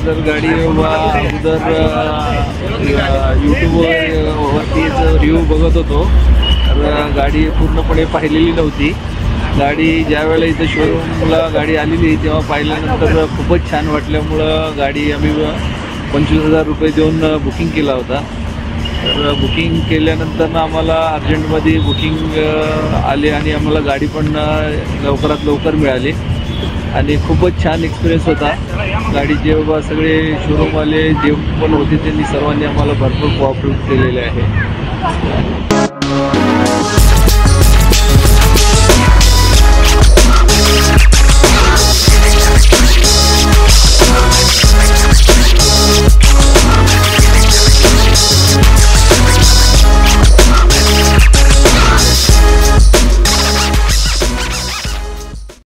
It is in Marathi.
जर गाडी अगोदर यूट्यूबवरती रिव्ह्यू बघत होतो तर गाडी पूर्णपणे पाहिलेली नव्हती. गाडी ज्या वेळेला इथं शोरूमला गाडी आलेली तेव्हा पाहिल्यानंतर खूपच छान वाटल्यामुळं गाडी आम्ही 25,000 रुपये देऊन बुकिंग केला होता. तर बुकिंग केल्यानंतर आम्हाला अर्जंटमध्ये बुकिंग आले आणि आम्हाला गाडी पण लवकरात लवकर मिळाली आणि खूपच छान एक्सपिरियन्स होता. गाडीचे सगळे शोरूमवाले जे पण होते त्यांनी सर्वांनी आम्हाला भरपूर कोऑपरेट केलेले आहे.